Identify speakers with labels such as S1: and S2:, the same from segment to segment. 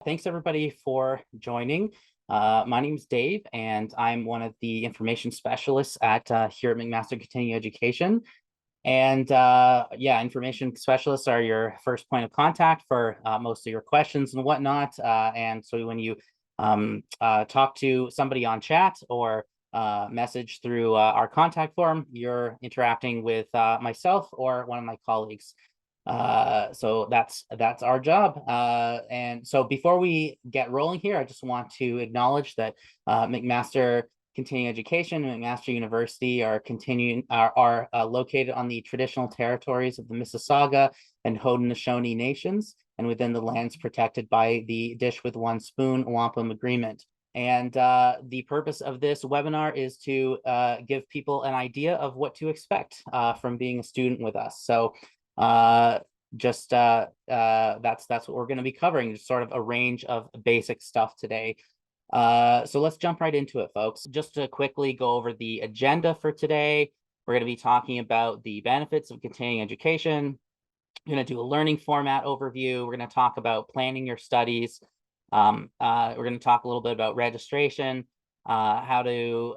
S1: Thanks everybody for joining. My name is Dave, and I'm one of the information specialists at here at McMaster Continuing Education. And yeah, information specialists are your first point of contact for most of your questions and whatnot. And so when you talk to somebody on chat or message through our contact form, you're interacting with myself or one of my colleagues. So that's our job. And so before we get rolling here, I just want to acknowledge that McMaster Continuing Education and McMaster University are located on the traditional territories of the Mississauga and Haudenosaunee nations, and within the lands protected by the Dish with One Spoon Wampum Agreement. And the purpose of this webinar is to give people an idea of what to expect from being a student with us. So that's what we're going to be covering, just sort of a range of basic stuff today. So let's jump right into it, folks. Just to quickly go over the agenda for today, we're going to be talking about the benefits of continuing education. We're going to do a learning format overview. We're going to talk about planning your studies. We're going to talk a little bit about registration, how to,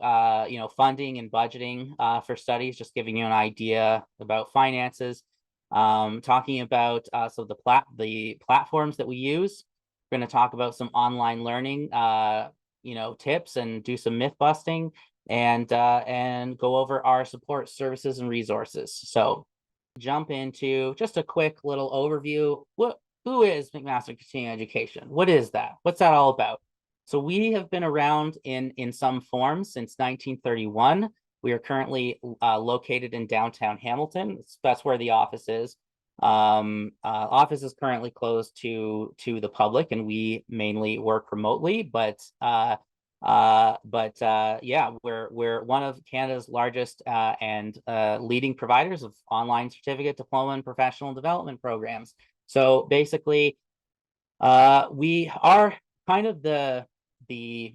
S1: funding and budgeting for studies, just giving you an idea about finances. Talking about the platforms that we use. We're going to talk about some online learning, tips and do some myth busting, and go over our support services and resources. So jump into just a quick little overview. Who is McMaster Continuing Education? What is that? What's that all about? So we have been around in some form since 1931. We are currently located in downtown Hamilton. That's where the office is. Office is currently closed to the public, and we mainly work remotely. But yeah, we're one of Canada's largest and leading providers of online certificate, diploma, and professional development programs. So basically, we are kind of the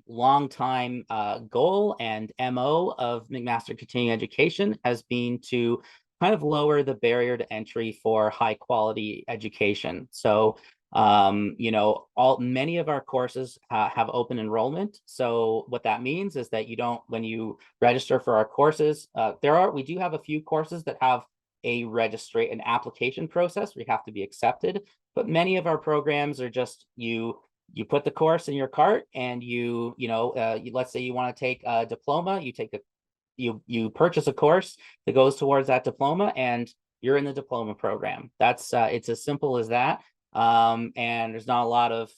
S1: long time goal and MO of McMaster Continuing Education has been to kind of lower the barrier to entry for high quality education. So many of our courses have open enrollment. So what that means is that when you register for our courses, we do have a few courses that have an application process where you have to be accepted, but many of our programs are just you put the course in your cart, and let's say you want to take a diploma, you purchase a course that goes towards that diploma, and you're in the diploma program. It's as simple as that. And there's not a lot of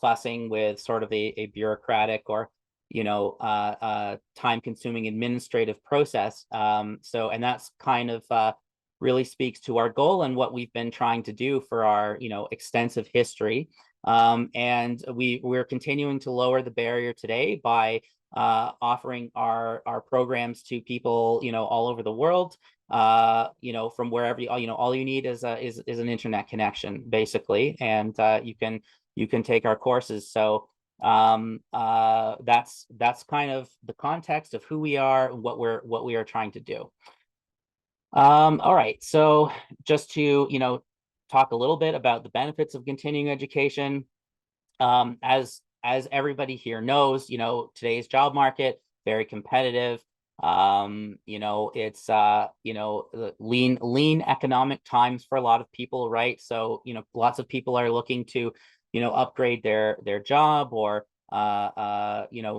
S1: fussing with sort of a bureaucratic or time consuming administrative process. And that's kind of really speaks to our goal and what we've been trying to do for our extensive history. And we're continuing to lower the barrier today by offering our programs to people all over the world, from wherever all you need is an internet connection, basically, and you can take our courses. So that's kind of the context of who we are and what we are trying to do. All right, so just to talk a little bit about the benefits of continuing education. As everybody here knows, today's job market, very competitive. It's lean economic times for a lot of people, right? So lots of people are looking to upgrade their job or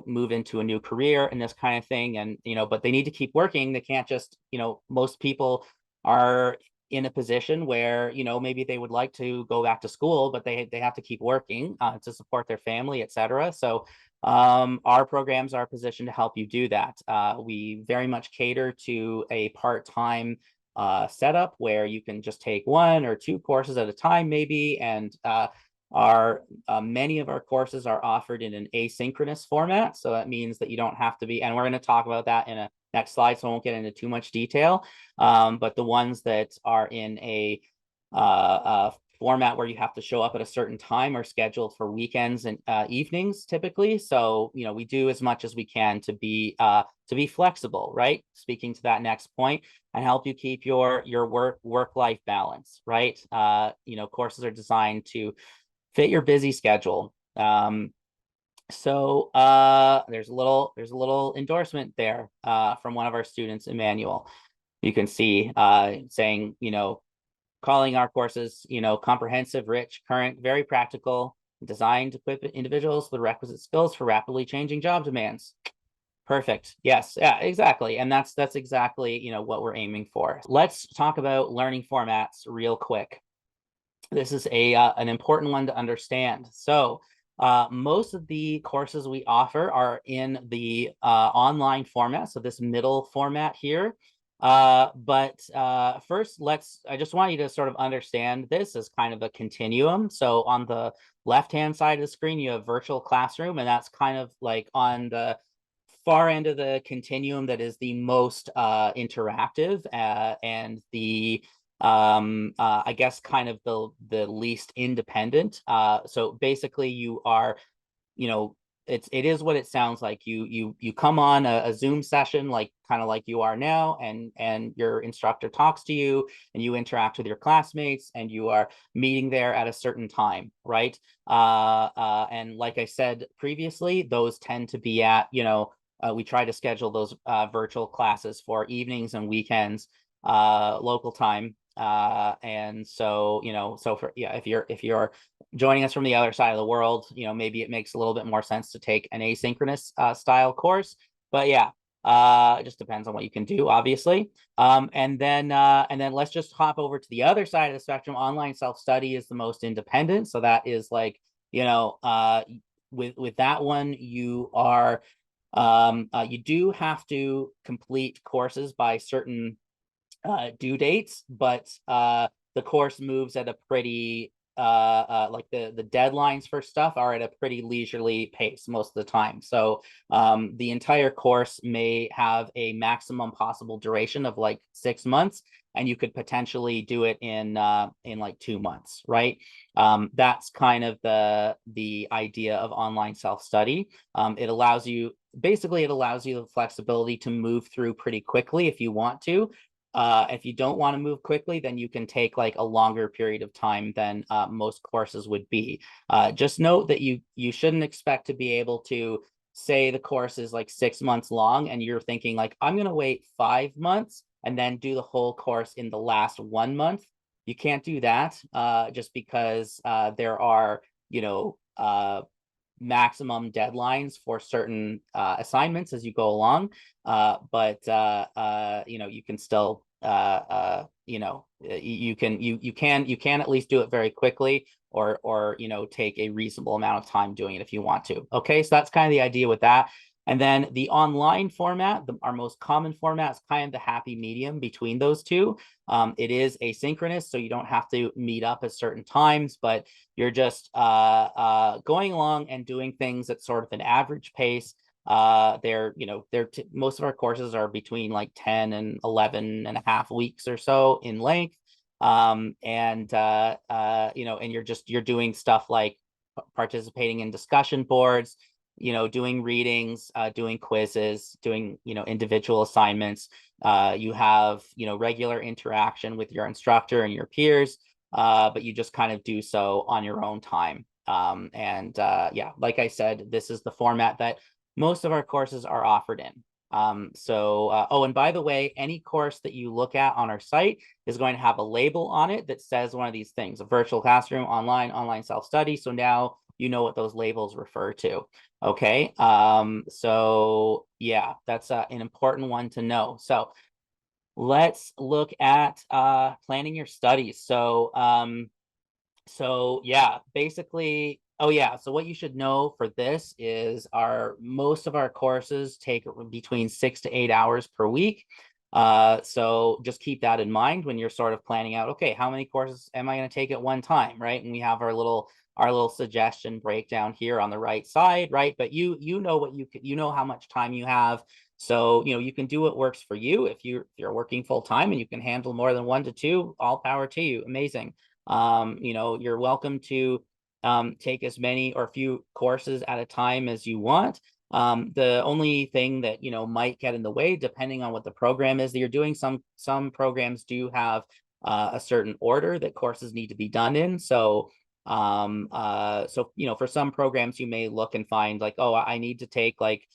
S1: move into a new career and this kind of thing, and but they need to keep working. They can't just most people are in a position where maybe they would like to go back to school, but they have to keep working to support their family, etc. So our programs are positioned to help you do that. We very much cater to a part-time setup where you can just take one or two courses at a time, maybe, and many of our courses are offered in an asynchronous format. So that means that you don't have to be, and we're going to talk about that in a next slide, so I won't get into too much detail. But the ones that are in a format where you have to show up at a certain time are scheduled for weekends and evenings typically. So we do as much as we can to be flexible, right? Speaking to that next point, and help you keep your work-life balance, right? Courses are designed to fit your busy schedule. There's a little endorsement there from one of our students, Emmanuel. You can see saying, calling our courses, comprehensive, rich, current, very practical, designed to equip individuals with requisite skills for rapidly changing job demands. Perfect. Yes. Yeah, exactly. And that's exactly, what we're aiming for. Let's talk about learning formats real quick. This is an important one to understand. So most of the courses we offer are in the online format, so this middle format here. First, I just want you to sort of understand this as kind of a continuum. So on the left-hand side of the screen, you have virtual classroom, and that's kind of like on the far end of the continuum that is the most interactive and the I guess kind of the least independent. So basically you are, it is what it sounds like. You come on a Zoom session, like kind of like you are now, and your instructor talks to you and you interact with your classmates and you are meeting there at a certain time, right? And like I said previously, those tend to be at, we try to schedule those virtual classes for evenings and weekends, local time. And so, if you're joining us from the other side of the world, maybe it makes a little bit more sense to take an asynchronous style course. But yeah, it just depends on what you can do, obviously. And then let's just hop over to the other side of the spectrum. Online self-study is the most independent. So that is like, with that one, you are you do have to complete courses by certain due dates, but the course moves at a pretty like the deadlines for stuff are at a pretty leisurely pace most of the time. So the entire course may have a maximum possible duration of like 6 months, and you could potentially do it in like 2 months, right? That's kind of the idea of online self-study. It allows you the flexibility to move through pretty quickly if you want to. If you don't want to move quickly, then you can take like a longer period of time than most courses would be. Just note that you shouldn't expect to be able to say the course is like 6 months long and you're thinking like, I'm going to wait 5 months and then do the whole course in the last 1 month. You can't do that just because there are, maximum deadlines for certain assignments as you go along. You can still you can at least do it very quickly or take a reasonable amount of time doing it if you want to. Okay, so that's kind of the idea with that. And then the online format, our most common format, is kind of the happy medium between those two. It is asynchronous, so you don't have to meet up at certain times, but you're just going along and doing things at sort of an average pace. Most of our courses are between like 10 and 11 and a half weeks or so in length. And you're doing stuff like participating in discussion boards, doing readings, doing quizzes, doing, individual assignments. You have, regular interaction with your instructor and your peers, but you just kind of do so on your own time. Yeah, like I said, this is the format that most of our courses are offered in. And by the way, any course that you look at on our site is going to have a label on it that says one of these things: a virtual classroom, online self-study. So now you know what those labels refer to. Okay. So yeah, that's an important one to know. So let's look at planning your studies. So yeah, basically, so what you should know for this is most of our courses take between 6 to 8 hours per week. So just keep that in mind when you're sort of planning out, okay, how many courses am I going to take at one time, right? And we have our little suggestion breakdown here on the right side, right? But you know what you know how much time you have. So, you can do what works for you. If you're working full time and you can handle more than 1 to 2, all power to you. Amazing. You're welcome to take as many or few courses at a time as you want. The only thing that, might get in the way, depending on what the program is that you're doing, some programs do have a certain order that courses need to be done in. So So, for some programs, you may look and find like, oh, I need to take like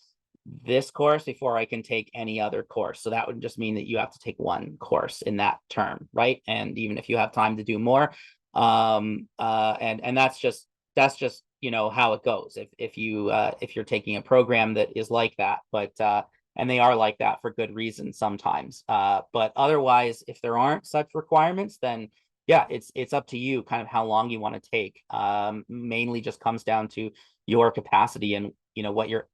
S1: this course before I can take any other course. So that would just mean that you have to take one course in that term, right? And even if you have time to do more, and that's just how it goes. If you're taking a program that is like that, but and they are like that for good reason sometimes. But otherwise, if there aren't such requirements, then yeah, it's up to you kind of how long you want to take. Mainly just comes down to your capacity and what you're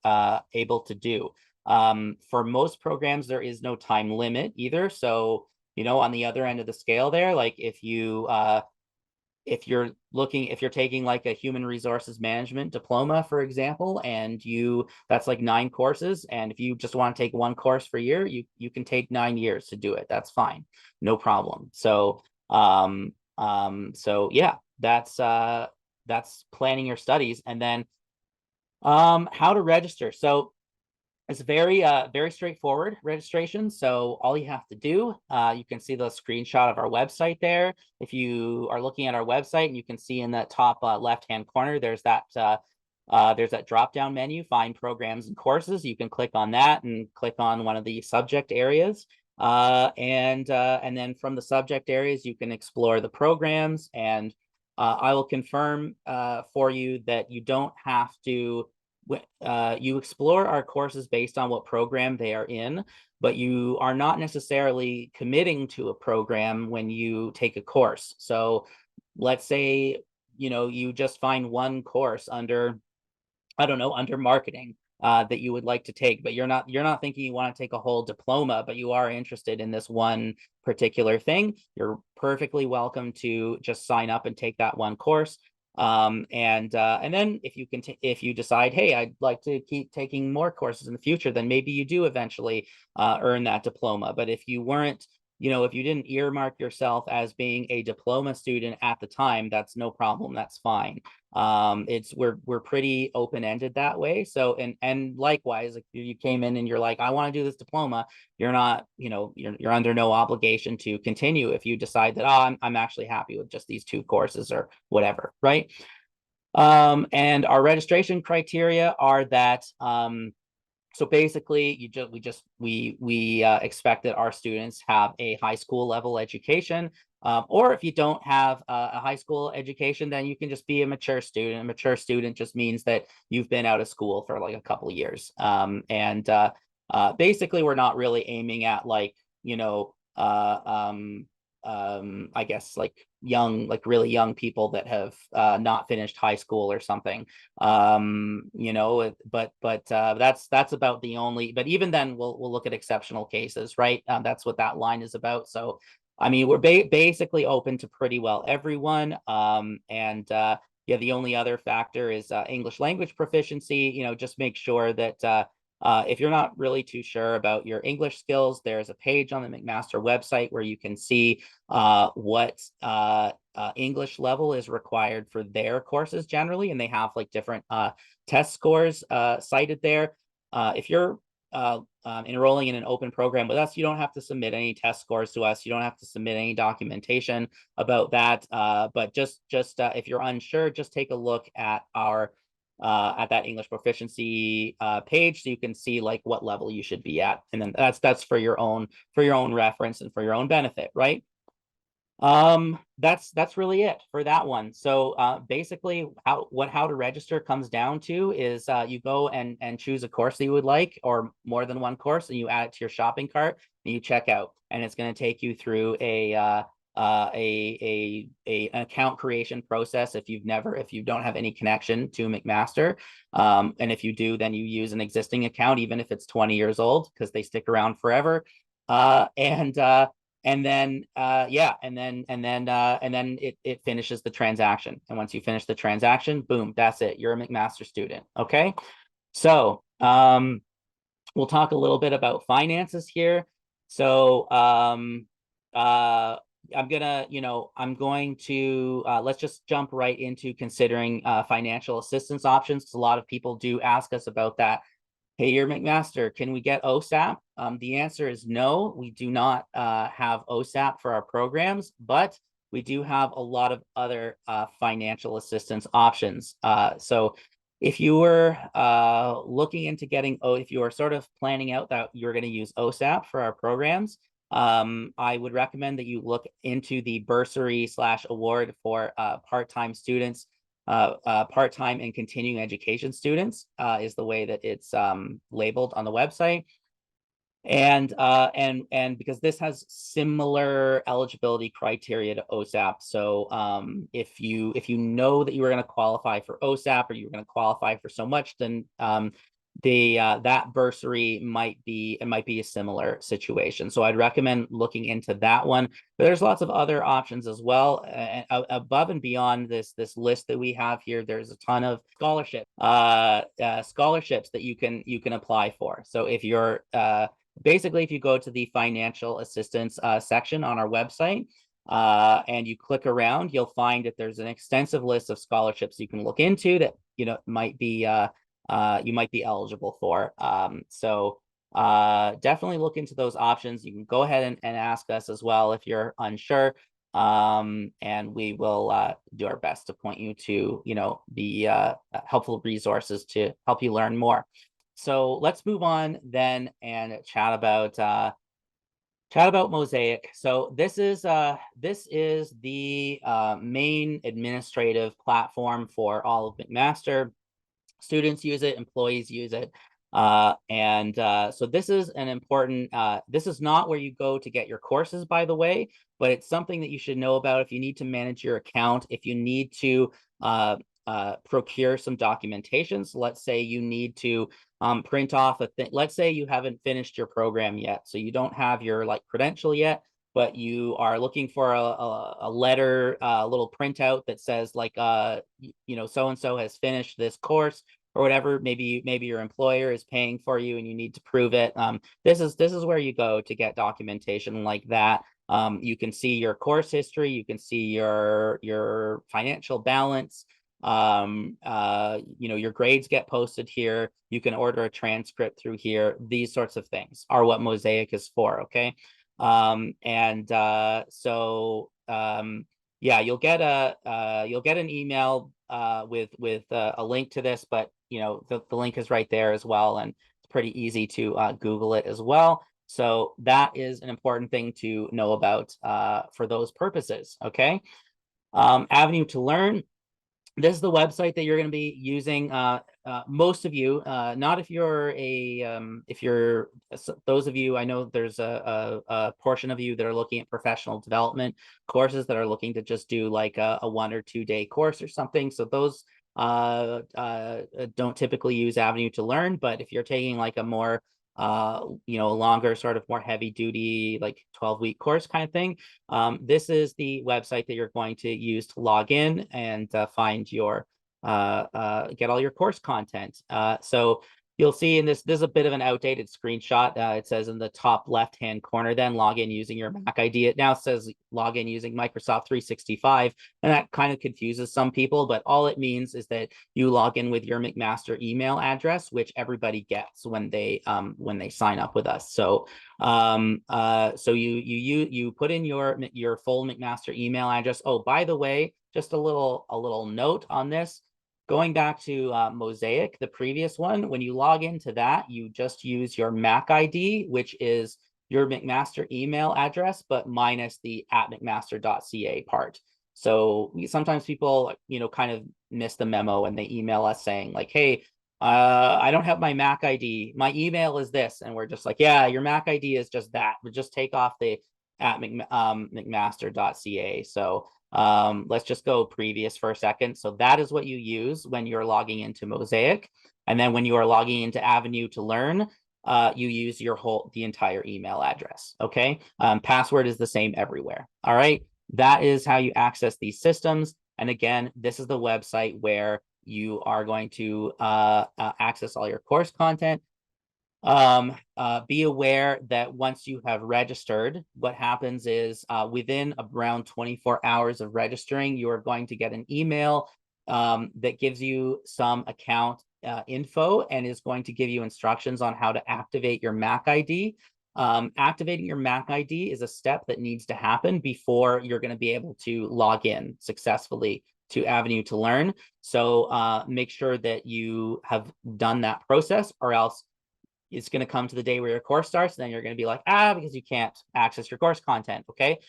S1: able to do. For most programs, there is no time limit either. So, on the other end of the scale there, like if you're taking like a human resources management diploma, for example, and that's like 9 courses, and if you just want to take one course per year, you can take 9 years to do it. That's fine, no problem. So yeah, that's planning your studies. And then how to register. So it's very straightforward registration. So all you have to do, you can see the screenshot of our website there. If you are looking at our website, and you can see in that top left-hand corner, there's that drop-down menu, Find Programs and Courses. You can click on that and click on one of the subject areas. And then from the subject areas, you can explore the programs. And I will confirm for you that you don't have to. You explore our courses based on what program they are in, but you are not necessarily committing to a program when you take a course. So let's say, you just find one course under, I don't know, under marketing that you would like to take, but you're not thinking you want to take a whole diploma, but you are interested in this one particular thing. You're perfectly welcome to just sign up and take that one course. And then if you decide, hey, I'd like to keep taking more courses in the future, then maybe you do eventually earn that diploma. But if you weren't, if you didn't earmark yourself as being a diploma student at the time, that's no problem. That's fine. We're pretty open-ended that way. So and likewise, if you came in and you're like, I want to do this diploma, you're not, you're under no obligation to continue if you decide that, oh, I'm actually happy with just these 2 courses or whatever, right? And our registration criteria are that so basically, we expect that our students have a high school level education, or if you don't have a high school education, then you can just be a mature student. A mature student just means that you've been out of school for like a couple of years. And basically, we're not really aiming at like I guess like really young people that have not finished high school or something. But that's about the only. But even then, we'll look at exceptional cases, right? That's what that line is about. So, I mean, we're basically open to pretty well everyone. And yeah, the only other factor is English language proficiency. Just make sure that if you're not really too sure about your English skills, there's a page on the McMaster website where you can see what English level is required for their courses generally, and they have like different test scores cited there. If you're enrolling in an open program with us, you don't have to submit any test scores to us. You don't have to submit any documentation about that. But just if you're unsure, just take a look at our at that English proficiency page, so you can see like what level you should be at, and then that's for your own reference and for your own benefit, right? That's really it for that one. So basically, how to register comes down to is you go and choose a course that you would like, or more than one course, and you add it to your shopping cart and you check out, and it's going to take you through an account creation process if you don't have any connection to McMaster. And if you do, then you use an existing account, even if it's 20 years old, because they stick around forever. And then it finishes the transaction. And once you finish the transaction, boom, that's it. You're a McMaster student. Okay. So we'll talk a little bit about finances here. So I'm going to let's just jump right into considering financial assistance options, because a lot of people do ask us about that. Hey, you're McMaster, can we get OSAP? The answer is no, we do not have OSAP for our programs, but we do have a lot of other financial assistance options. So if you were looking into getting, if you are sort of planning out that you're going to use OSAP for our programs, I would recommend that you look into the bursary/award for part-time students. Part-time and continuing education students is the way that it's labeled on the website. And because this has similar eligibility criteria to OSAP. So if you know that you are going to qualify for OSAP or you're going to qualify for so much, then that bursary might be a similar situation. So I'd recommend looking into that one. But there's lots of other options as well. Above and beyond this list that we have here, there's a ton of scholarships that you can apply for. So if you're basically, if you go to the financial assistance section on our website and you click around, you'll find that there's an extensive list of scholarships you can look into that might be you might be eligible for. So definitely look into those options. You can go ahead and ask us as well if you're unsure, and we will do our best to point you to the helpful resources to help you learn more. So let's move on then and chat about Mosaic. So this is the main administrative platform for all of McMaster. Students use it, employees use it. So this is an important, this is not where you go to get your courses, by the way, but it's something that you should know about if you need to manage your account, if you need to procure some documentation. So let's say you need to print off a thing. Let's say you haven't finished your program yet, so you don't have your credential yet, but you are looking for a letter, a little printout that says so and so has finished this course or whatever. Maybe your employer is paying for you and you need to prove it. This is where you go to get documentation like that. You can see your course history, you can see your financial balance. Your grades get posted here. You can order a transcript through here. These sorts of things are what Mosaic is for. Okay. Yeah, you'll get an email with a link to this, but the link is right there as well, and it's pretty easy to Google it as well. So that is an important thing to know about for those purposes. Okay. Avenue to Learn. This is the website that you're going to be using. Most of you, not if you're those of you, I know there's a portion of you that are looking at professional development courses that are looking to just do like a 1 or 2 day course or something. So those don't typically use Avenue to Learn, but if you're taking like a more longer, sort of more heavy duty, like 12-week course kind of thing, this is the website that you're going to use to log in and find your get all your course content. So you'll see in this is a bit of an outdated screenshot. It says in the top left-hand corner, then log in using your Mac ID. It now says log in using Microsoft 365, and that kind of confuses some people, but all it means is that you log in with your McMaster email address, which everybody gets when they sign up with us. So so you put in your full McMaster email address. Oh, by the way, just a little note on this. Going back to Mosaic, the previous one, when you log into that, you just use your Mac ID, which is your McMaster email address, but minus the @mcmaster.ca part. So sometimes people, kind of miss the memo and they email us saying like, hey, I don't have my Mac ID. My email is this. And we're just like, yeah, your Mac ID is just that. But just take off the @mcmaster.ca. So let's just go previous for a second. So that is what you use when you're logging into Mosaic. And then when you are logging into Avenue to Learn, you use the entire email address. Okay. Password is the same everywhere. All right. That is how you access these systems. And again, this is the website where you are going to access all your course content. Be aware that once you have registered, what happens is within around 24 hours of registering, you are going to get an email that gives you some account info and is going to give you instructions on how to activate your Mac ID. Activating your Mac ID is a step that needs to happen before you're going to be able to log in successfully to Avenue to Learn. So make sure that you have done that process, or else it's going to come to the day where your course starts, and then you're going to be like, because you can't access your course content. Okay.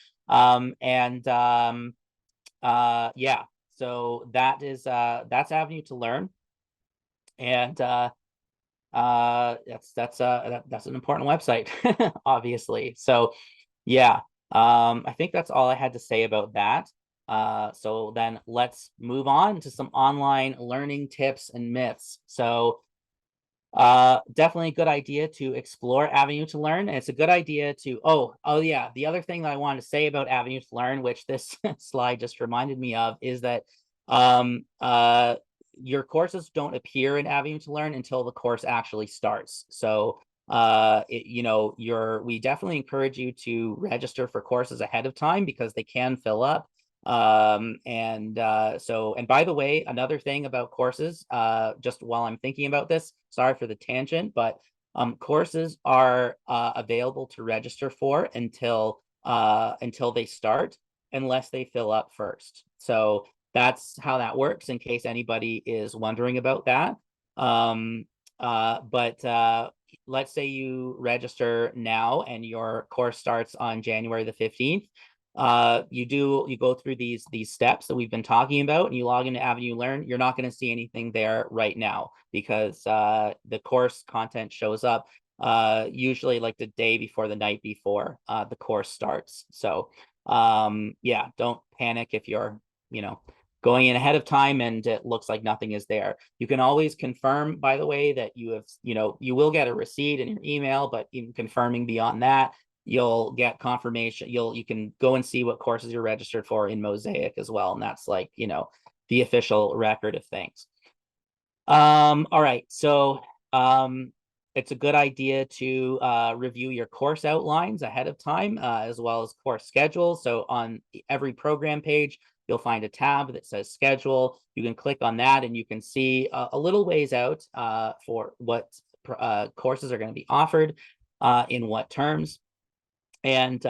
S1: Yeah, so that's Avenue to Learn. And that's an important website, obviously. So yeah, I think that's all I had to say about that. So then let's move on to some online learning tips and myths. So definitely a good idea to explore Avenue to Learn. And it's a good idea to, oh yeah, the other thing that I wanted to say about Avenue to Learn, which this slide just reminded me of, is that um, uh, your courses don't appear in Avenue to Learn until the course actually starts. So we definitely encourage you to register for courses ahead of time, because they can fill up. And by the way, another thing about courses, just while I'm thinking about this, sorry for the tangent, but courses are available to register for until they start, unless they fill up first. So that's how that works, in case anybody is wondering about that. But let's say you register now and your course starts on January the 15th. You go through these steps that we've been talking about, and you log into Avenue Learn. You're not going to see anything there right now, because the course content shows up usually like the day before, the night before the course starts. So yeah, don't panic if you're going in ahead of time and it looks like nothing is there. You can always confirm, by the way, that you will get a receipt in your email, but even confirming beyond that, you'll get confirmation. You can go and see what courses you're registered for in Mosaic as well, and that's like the official record of things. All right, so it's a good idea to review your course outlines ahead of time, as well as course schedules. So on every program page, you'll find a tab that says schedule. You can click on that and you can see a little ways out for what courses are going to be offered in what terms. And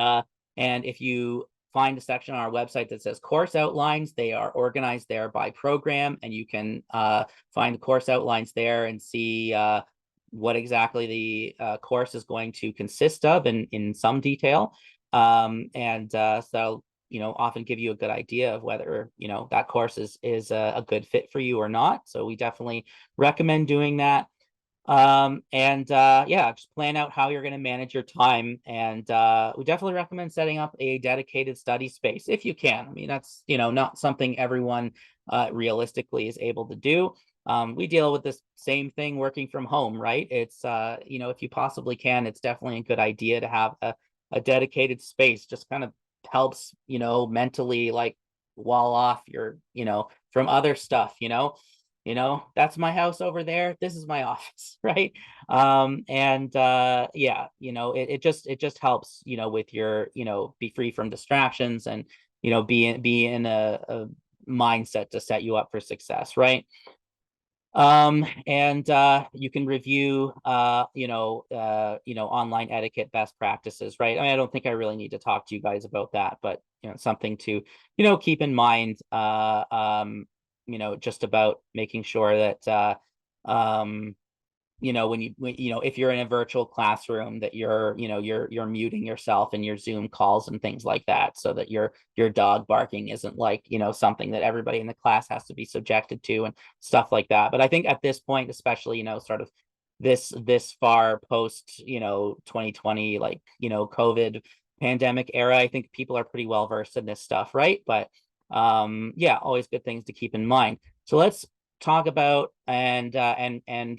S1: if you find a section on our website that says course outlines, they are organized there by program, and you can find the course outlines there and see what exactly the course is going to consist of in some detail. So often give you a good idea of whether that course is a good fit for you or not. So we definitely recommend doing that. Yeah, just plan out how you're going to manage your time. And we definitely recommend setting up a dedicated study space if you can. I mean, that's not something everyone realistically is able to do. We deal with this same thing working from home, right? It's if you possibly can, it's definitely a good idea to have a dedicated space. Just kind of helps mentally, like, wall off your from other stuff. That's my house over there, this is my office, right? Yeah, it just helps with your be free from distractions, and be in a mindset to set you up for success, right? You can review online etiquette best practices, right? I mean, I don't think I really need to talk to you guys about that, but something to keep in mind, just about making sure that if you're in a virtual classroom, that you're muting yourself in your Zoom calls and things like that, so that your dog barking isn't like something that everybody in the class has to be subjected to, and stuff like that. But I think at this point, especially sort of this far post 2020, like COVID pandemic era, I think people are pretty well versed in this stuff, right? But yeah, always good things to keep in mind. So let's talk about and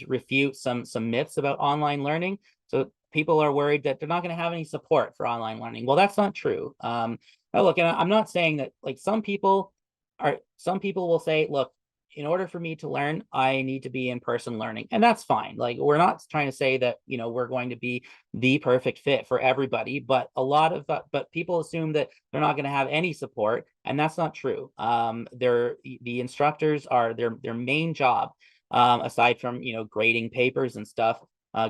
S1: refute some myths about online learning. So people are worried that they're not going to have any support for online learning. Well, that's not true. Look, and I'm not saying that, like, some people will say, look, in order for me to learn, I need to be in person learning, and that's fine. Like, we're not trying to say that we're going to be the perfect fit for everybody, but but people assume that they're not going to have any support, and that's not true. The instructors are their main job, aside from grading papers and stuff,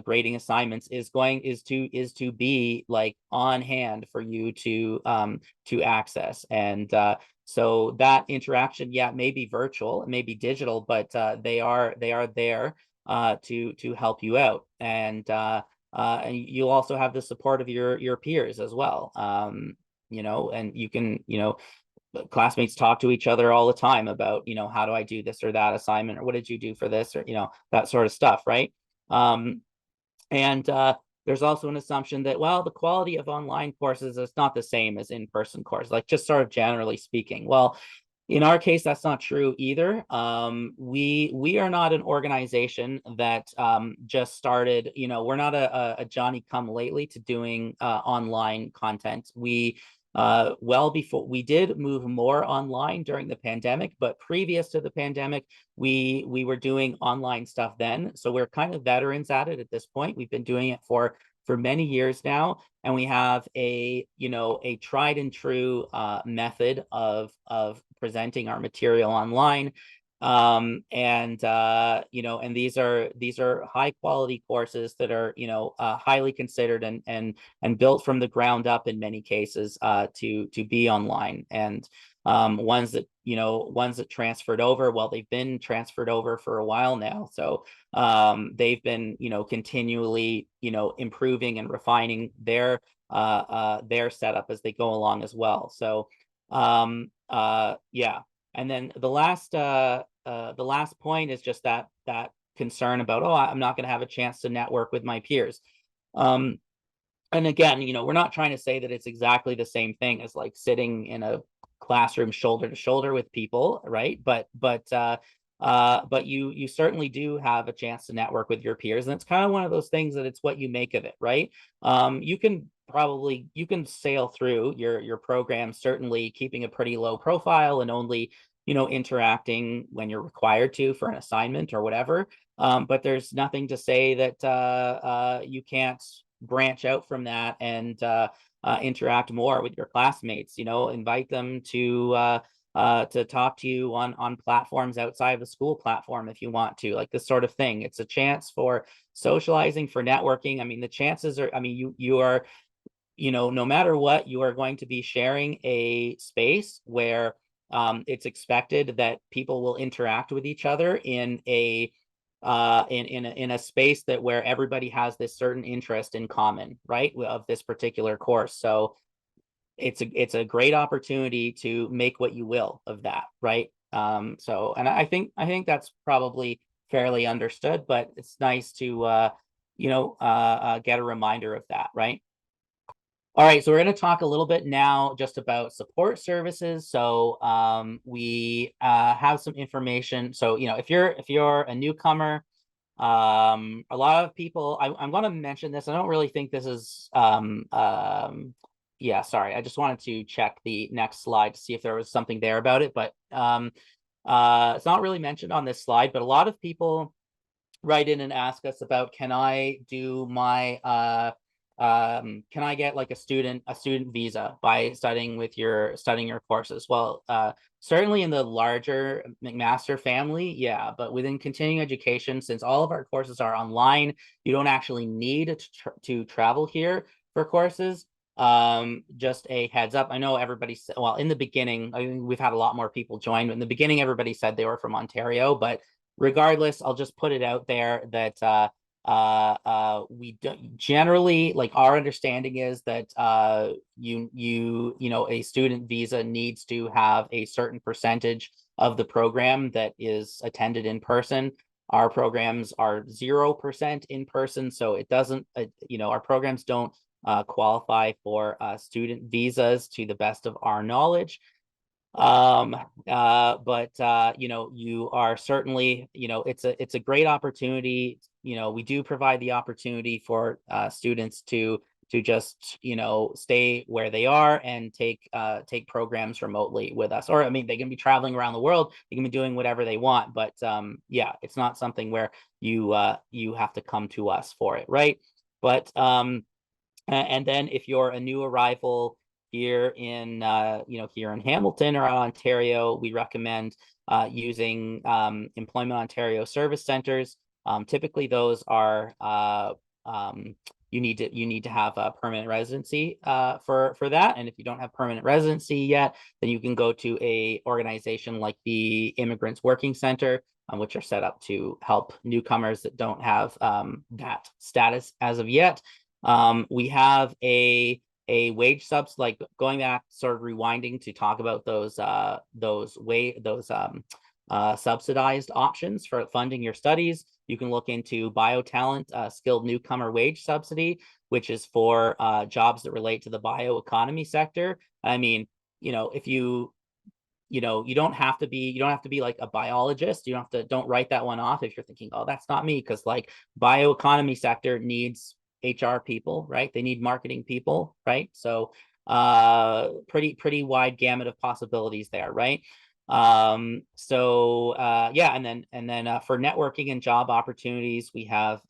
S1: grading assignments is to be like on hand for you to access. And so that interaction, yeah, may be virtual, it may be digital, but they are there to help you out. And you'll also have the support of your peers as well. And you can, classmates talk to each other all the time about, how do I do this or that assignment, or what did you do for this, or, that sort of stuff, right? And there's also an assumption that, well, the quality of online courses is not the same as in-person courses, like just sort of generally speaking. Well, in our case, that's not true either. We are not an organization that just started, we're not a Johnny come lately to doing online content. Well before, we did move more online during the pandemic, but previous to the pandemic, we were doing online stuff then. So we're kind of veterans at it at this point. We've been doing it for many years now, and we have a tried and true method of presenting our material online. And these are high quality courses that are highly considered and built from the ground up in many cases to be online. And ones that transferred over, well, they've been transferred over for a while now, so they've been continually improving and refining their setup as they go along as well. So yeah. And then the last point is just that concern about, oh, I'm not going to have a chance to network with my peers. And again, we're not trying to say that it's exactly the same thing as like sitting in a classroom shoulder to shoulder with people, right? But you certainly do have a chance to network with your peers, and it's kind of one of those things that it's what you make of it, right? You can sail through your program, certainly keeping a pretty low profile and only interacting when you're required to for an assignment or whatever. But there's nothing to say that you can't branch out from that and interact more with your classmates. Invite them to talk to you on platforms outside of the school platform if you want to, like this sort of thing. It's a chance for socializing, for networking. I mean, the chances are, I mean, you are, no matter what, you are going to be sharing a space where it's expected that people will interact with each other in a space that where everybody has this certain interest in common, right, of this particular course. So it's a great opportunity to make what you will of that, right? So, and I think that's probably fairly understood, but it's nice to get a reminder of that, right? All right, so we're going to talk a little bit now just about support services. So we have some information. So if you're a newcomer, a lot of people, I'm going to mention this. I don't really think this is yeah, sorry. I just wanted to check the next slide to see if there was something there about it, but it's not really mentioned on this slide. But a lot of people write in and ask us about, can I do my can I get like a student visa by studying your courses? Well, certainly in the larger McMaster family, yeah, but within continuing education, since all of our courses are online, you don't actually need to travel here for courses. Just a heads up. I know everybody said, well, in the beginning, I mean, we've had a lot more people join, but in the beginning, everybody said they were from Ontario, but regardless, I'll just put it out there that we don't generally, like, our understanding is that a student visa needs to have a certain percentage of the program that is attended in person. Our programs are 0% in person, so it doesn't our programs don't qualify for student visas to the best of our knowledge. But you are certainly, it's a great opportunity. We do provide the opportunity for students to just stay where they are and take programs remotely with us. Or I mean, they can be traveling around the world, they can be doing whatever they want, but yeah, it's not something where you have to come to us for it, right? But and then if you're a new arrival here in here in Hamilton or Ontario, we recommend using Employment Ontario service centers. Typically, those are you need to have a permanent residency for that. And if you don't have permanent residency yet, then you can go to a organization like the Immigrants Working Center, which are set up to help newcomers that don't have that status as of yet. We have a wage subs, like going back, sort of rewinding to talk about those subsidized options for funding your studies. You can look into BioTalent Skilled Newcomer Wage Subsidy, which is for jobs that relate to the bioeconomy sector. I mean, if you don't have to be like a biologist. Don't write that one off if you're thinking, oh, that's not me, because like bioeconomy sector needs HR people, right? They need marketing people, right? So pretty wide gamut of possibilities there, right? Yeah, and then for networking and job opportunities, we have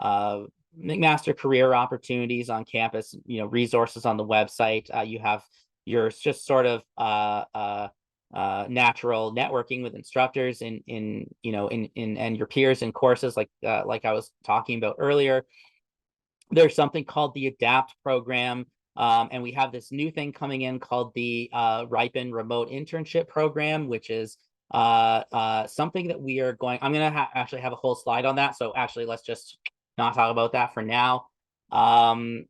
S1: McMaster career opportunities on campus, resources on the website. You have your just sort of natural networking with instructors and your peers in courses like I was talking about earlier. There's something called the ADAPT program. And we have this new thing coming in called the Riipen Remote Internship Program, which is something that we are going, I'm going to actually have a whole slide on that. So actually, let's just not talk about that for now. And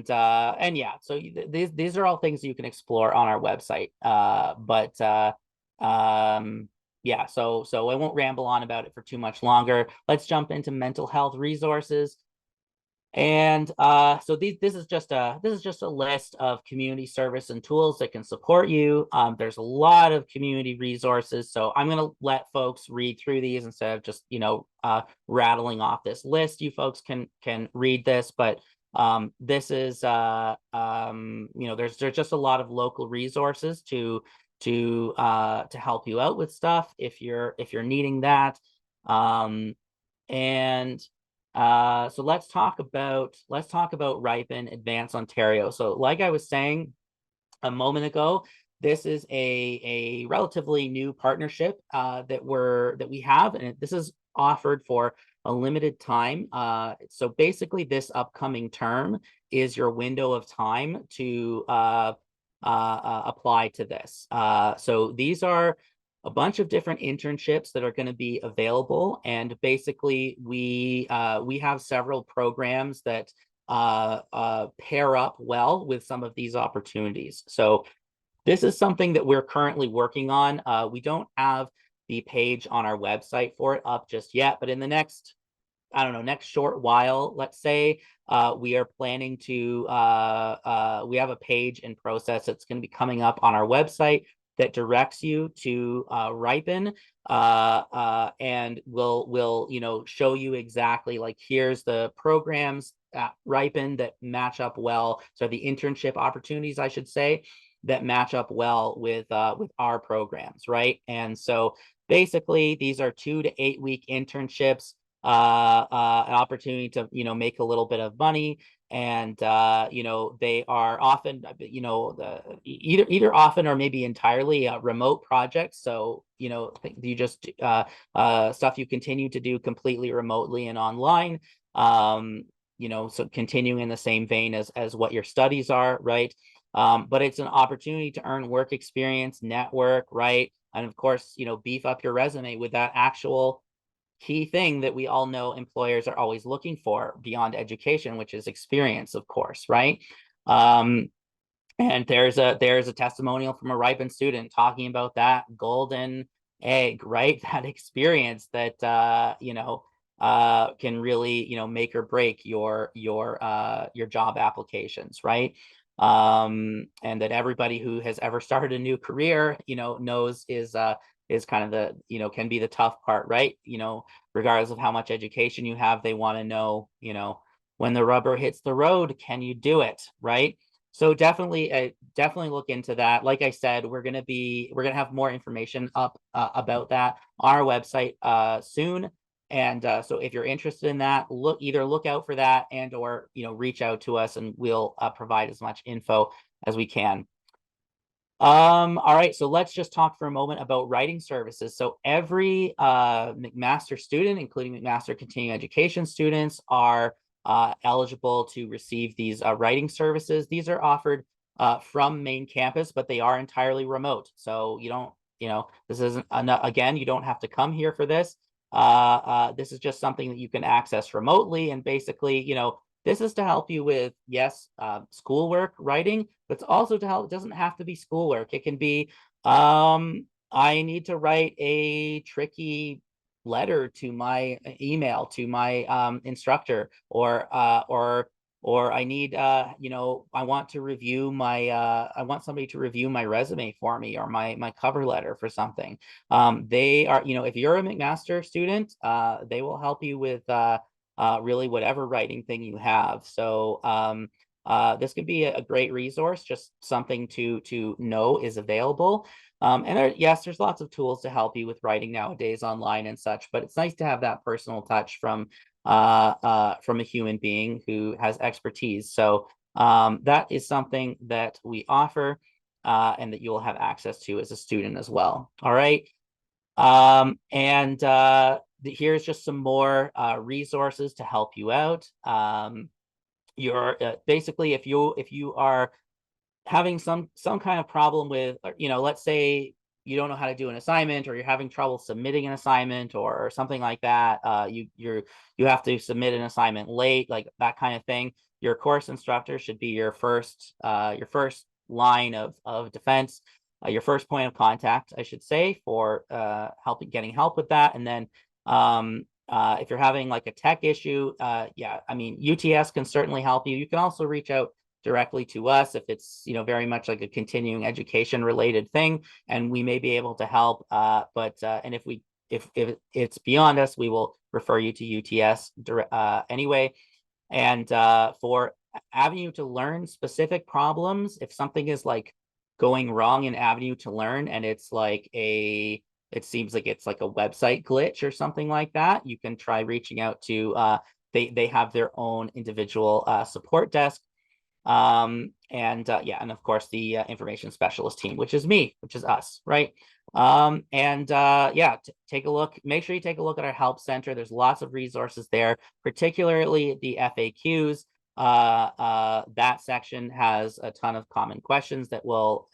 S1: yeah, so these are all things you can explore on our website. Yeah, so I won't ramble on about it for too much longer. Let's jump into mental health resources. And so this is just a list of community service and tools that can support you. There's a lot of community resources, so I'm going to let folks read through these instead of just rattling off this list. You folks can read this, but this is there's just a lot of local resources to help you out with stuff if you're needing that. So let's talk about Riipen Advance Ontario. So like I was saying a moment ago, this is a relatively new partnership that we have, and this is offered for a limited time. So basically, this upcoming term is your window of time to apply to this. So these are a bunch of different internships that are going to be available, and basically we have several programs that pair up well with some of these opportunities. So this is something that we're currently working on. We don't have the page on our website for it up just yet, but in the next, I don't know, next short while, let's say, we are planning to, we have a page in process that's going to be coming up on our website that directs you to Riipen, and will show you exactly, like, here's the programs at Riipen that match up well. So the internship opportunities, I should say, that match up well with our programs, right? And so basically, these are 2 to 8 week internships, an opportunity to make a little bit of money. And they are often either often or maybe entirely remote projects. So you just stuff you continue to do completely remotely and online. So continuing in the same vein as what your studies are, right? But it's an opportunity to earn work experience, network, right? And of course, beef up your resume with that actual key thing that we all know employers are always looking for beyond education, which is experience, of course, right? And there's a testimonial from a Riipen student talking about that golden egg, right? That experience that can really make or break your job applications, right? And that everybody who has ever started a new career knows is kind of the can be the tough part, right? Regardless of how much education you have, they want to know when the rubber hits the road, can you do it, right? So definitely look into that. Like I said, we're gonna have more information up about that on our website soon. And so if you're interested in that, look out for that, and or reach out to us, and we'll provide as much info as we can. All right, so let's just talk for a moment about writing services. So every McMaster student, including McMaster Continuing Education students, are eligible to receive these writing services. These are offered from main campus, but they are entirely remote. So you don't, this isn't, again, you don't have to come here for this. This is just something that you can access remotely, and basically, this is to help you with, yes, schoolwork writing, but it's also to help. It doesn't have to be schoolwork. It can be, I need to write a tricky letter to my email to my instructor, or I need, I want to review my, I want somebody to review my resume for me, or my cover letter for something. They are, if you're a McMaster student, they will help you with really whatever writing thing you have. So this could be a great resource, just something to know is available. Yes, there's lots of tools to help you with writing nowadays online and such, but it's nice to have that personal touch from a human being who has expertise. So that is something that we offer and that you will have access to as a student as well. All right. Here's just some more resources to help you out. You're basically, if you are having some kind of problem with, let's say you don't know how to do an assignment, or you're having trouble submitting an assignment, or something like that. You have to submit an assignment late, like that kind of thing. Your course instructor should be your first line of defense, your first point of contact, I should say, for getting help with that. And then if you're having like a tech issue, yeah, I mean, UTS can certainly help you. You can also reach out directly to us if it's very much like a continuing education related thing, and we may be able to help. And if it's beyond us, we will refer you to UTS anyway. And for Avenue to Learn specific problems, if something is like going wrong in Avenue to Learn, and it seems like it's like a website glitch or something like that, you can try reaching out to they have their own individual support desk. Yeah, and of course the information specialist team, which is me, which is us, right? Yeah, take a look. Make sure you take a look at our help center. There's lots of resources there, particularly the FAQs. That section has a ton of common questions that will,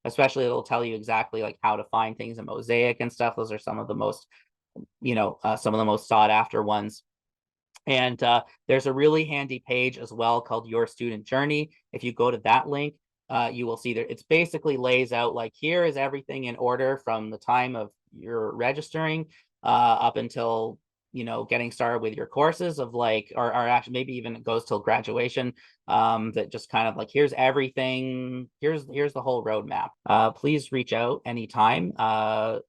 S1: especially it'll tell you exactly like how to find things in Mosaic and stuff. Those are some of the most, some of the most sought after ones. And there's a really handy page as well called Your Student Journey. If you go to that link, you will see that it's basically lays out like, here is everything in order from the time of your registering up until getting started with your courses, of like, or actually maybe even it goes till graduation. That just kind of like, here's everything, here's the whole roadmap. Please reach out anytime. Go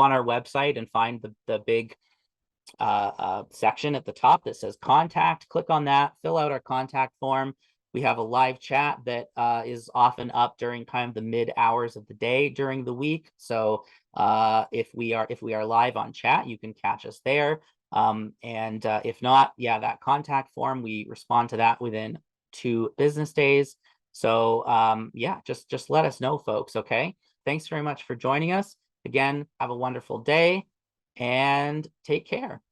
S1: on our website and find the big section at the top that says contact. Click on that, fill out our contact form. We have a live chat that is often up during kind of the mid hours of the day during the week. So if we are live on chat, you can catch us there. If not, yeah, that contact form, we respond to that within 2 business days. So yeah, just let us know, folks. Okay. Thanks very much for joining us. Again, have a wonderful day and take care.